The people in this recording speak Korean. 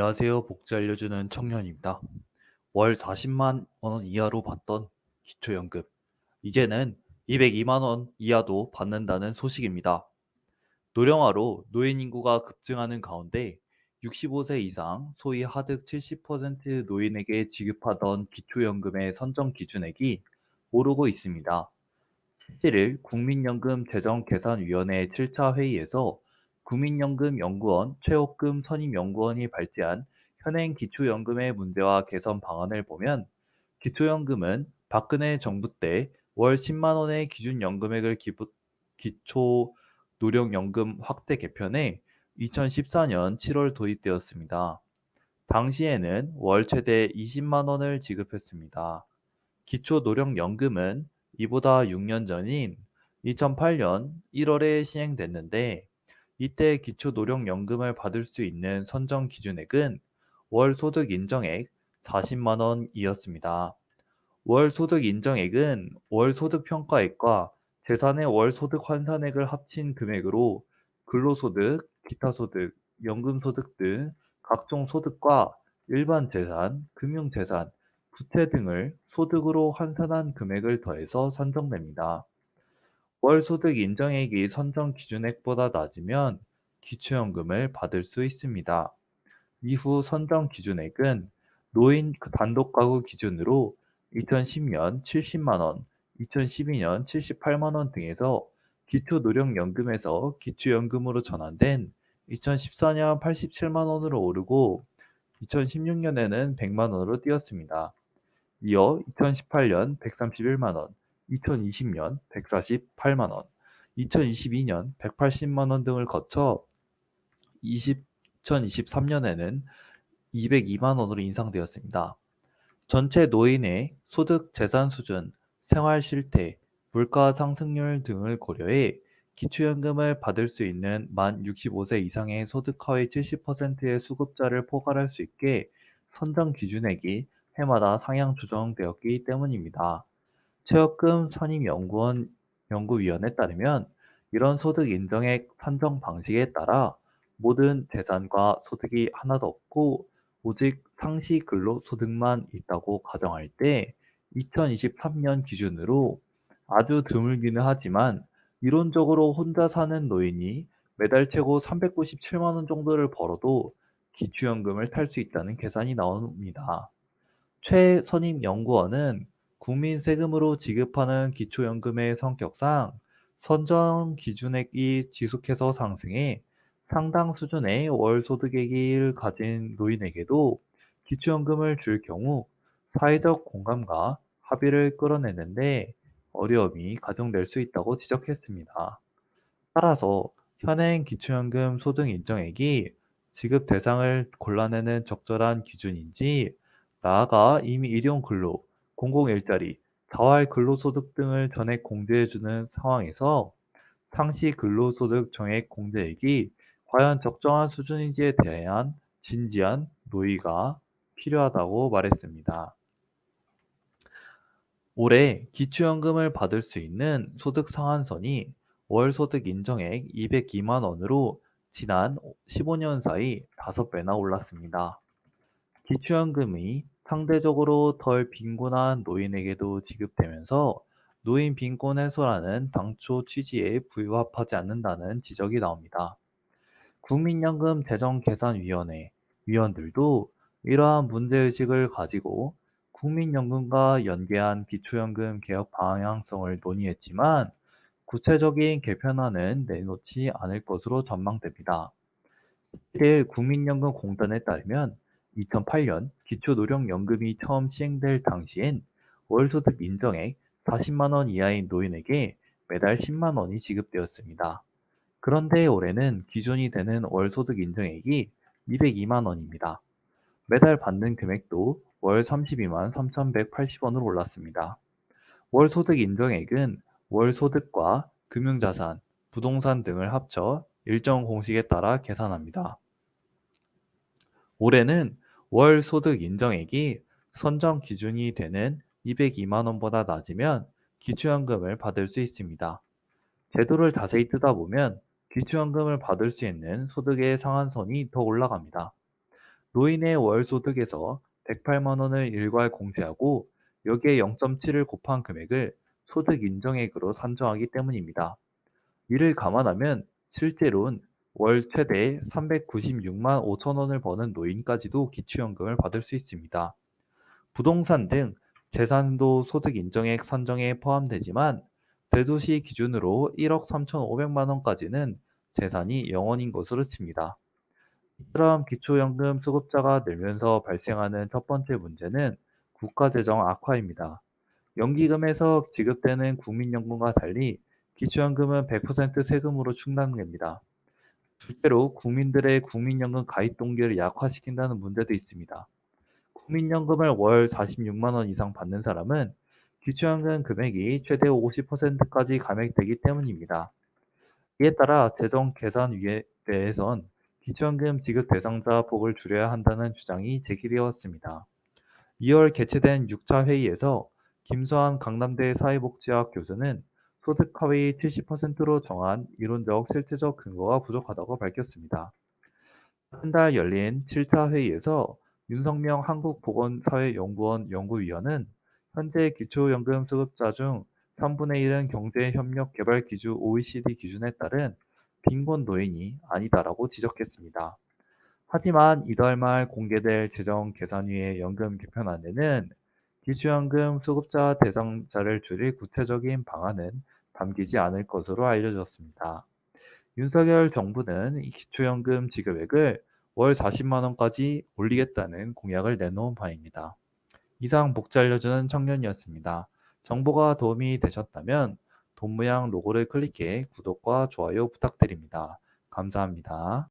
안녕하세요. 복지 알려주는 청년입니다. 월 40만 원 이하로 받던 기초연금. 이제는 202만 원 이하도 받는다는 소식입니다. 노령화로 노인 인구가 급증하는 가운데 65세 이상, 소위 하득 70% 노인에게 지급하던 기초연금의 선정 기준액이 오르고 있습니다. 17일 국민연금재정계산위원회 7차 회의에서 국민연금연구원 최옥금 선임연구원이 발제한 현행 기초연금의 문제와 개선 방안을 보면 기초연금은 박근혜 정부 때 월 10만 원의 기준연금액을 기초노령연금 확대 개편해 2014년 7월 도입되었습니다. 당시에는 월 최대 20만 원을 지급했습니다. 기초노령연금은 이보다 6년 전인 2008년 1월에 시행됐는데 이때 기초노령연금을 받을 수 있는 선정 기준액은 월 소득 인정액 40만 원이었습니다. 월 소득 인정액은 월 소득 평가액과 재산의 월 소득 환산액을 합친 금액으로 근로소득, 기타 소득, 연금소득 등 각종 소득과 일반 재산, 금융재산, 부채 등을 소득으로 환산한 금액을 더해서 산정됩니다. 월 소득 인정액이 선정 기준액보다 낮으면 기초연금을 받을 수 있습니다. 이후 선정 기준액은 노인 단독 가구 기준으로 2010년 70만 원, 2012년 78만 원 등에서 기초노령연금에서 기초연금으로 전환된 2014년 87만 원으로 오르고 2016년에는 100만 원으로 뛰었습니다. 이어 2018년 131만 원, 2020년 148만 원, 2022년 180만 원 등을 거쳐 2023년에는 202만 원으로 인상되었습니다. 전체 노인의 소득 재산 수준, 생활 실태, 물가 상승률 등을 고려해 기초연금을 받을 수 있는 만 65세 이상의 소득 하위 70%의 수급자를 포괄할 수 있게 선정 기준액이 해마다 상향 조정되었기 때문입니다. 최업금 선임연구원 연구위원에 따르면 이런 소득 인정액 산정 방식에 따라 모든 재산과 소득이 하나도 없고 오직 상시 근로소득만 있다고 가정할 때 2023년 기준으로 아주 드물기는 하지만 이론적으로 혼자 사는 노인이 매달 최고 397만 원 정도를 벌어도 기초연금을 탈 수 있다는 계산이 나옵니다. 최 선임 연구원은 국민 세금으로 지급하는 기초연금의 성격상 선정 기준액이 지속해서 상승해 상당 수준의 월 소득액을 가진 노인에게도 기초연금을 줄 경우 사회적 공감과 합의를 끌어내는데 어려움이 가중될 수 있다고 지적했습니다. 따라서 현행 기초연금 소득 인정액이 지급 대상을 골라내는 적절한 기준인지, 나아가 이미 일용 근로, 공공 일자리, 자활 근로소득 등을 전액 공제해주는 상황에서 상시 근로소득 정액 공제액이 과연 적정한 수준인지에 대한 진지한 논의가 필요하다고 말했습니다. 올해 기초연금을 받을 수 있는 소득 상한선이 월 소득 인정액 202만 원으로 지난 15년 사이 5배나 올랐습니다. 기초연금이 상대적으로 덜 빈곤한 노인에게도 지급되면서 노인 빈곤 해소라는 당초 취지에 부합하지 않는다는 지적이 나옵니다. 국민연금 재정계산위원회 위원들도 이러한 문제의식을 가지고 국민연금과 연계한 기초연금 개혁 방향성을 논의했지만 구체적인 개편안은 내놓지 않을 것으로 전망됩니다. 1일 국민연금공단에 따르면 2008년 기초노령연금이 처음 시행될 당시엔 월소득 인정액 40만 원 이하인 노인에게 매달 10만 원이 지급되었습니다. 그런데 올해는 기준이 되는 월 소득 인정액이 202만 원입니다. 매달 받는 금액도 월 32만 3,180원으로 올랐습니다. 월 소득 인정액은 월 소득과 금융자산, 부동산 등을 합쳐 일정 공식에 따라 계산합니다. 올해는 월 소득 인정액이 선정 기준이 되는 202만 원보다 낮으면 기초연금을 받을 수 있습니다. 제도를 자세히 뜯어보면 기초연금을 받을 수 있는 소득의 상한선이 더 올라갑니다. 노인의 월 소득에서 108만 원을 일괄 공제하고 여기에 0.7을 곱한 금액을 소득 인정액으로 산정하기 때문입니다. 이를 감안하면 실제로는 월 최대 396만 5천 원을 버는 노인까지도 기초연금을 받을 수 있습니다. 부동산 등 재산도 소득 인정액 산정에 포함되지만 대도시 기준으로 1억 3,500만 원까지는 재산이 0원인 것으로 칩니다. 이처럼 기초연금 수급자가 늘면서 발생하는 첫 번째 문제는 국가재정 악화입니다. 연기금에서 지급되는 국민연금과 달리 기초연금은 100% 세금으로 충당됩니다. 실제로 국민들의 국민연금 가입 동기를 약화시킨다는 문제도 있습니다. 국민연금을 월 46만 원 이상 받는 사람은 기초연금 금액이 최대 50%까지 감액되기 때문입니다. 이에 따라 재정계산위원회에선 기초연금 지급 대상자 폭을 줄여야 한다는 주장이 제기되었습니다. 2월 개최된 6차 회의에서 김수환 강남대 사회복지학 교수는 소득 하위 70%로 정한 이론적 실제적 근거가 부족하다고 밝혔습니다. 같은 달 열린 7차 회의에서 윤석명 한국보건사회연구원 연구위원은 현재 기초연금 수급자 중 3분의 1은 경제협력개발기준 OECD 기준에 따른 빈곤 노인이 아니다라고 지적했습니다. 하지만 이달 말 공개될 재정계산위의 연금 개편안에는 기초연금 수급자 대상자를 줄일 구체적인 방안은 담기지 않을 것으로 알려졌습니다. 윤석열 정부는 이 기초연금 지급액을 월 40만 원까지 올리겠다는 공약을 내놓은 바입니다. 이상 복지 알려주는 청년이었습니다. 정보가 도움이 되셨다면 돈 모양 로고를 클릭해 구독과 좋아요 부탁드립니다. 감사합니다.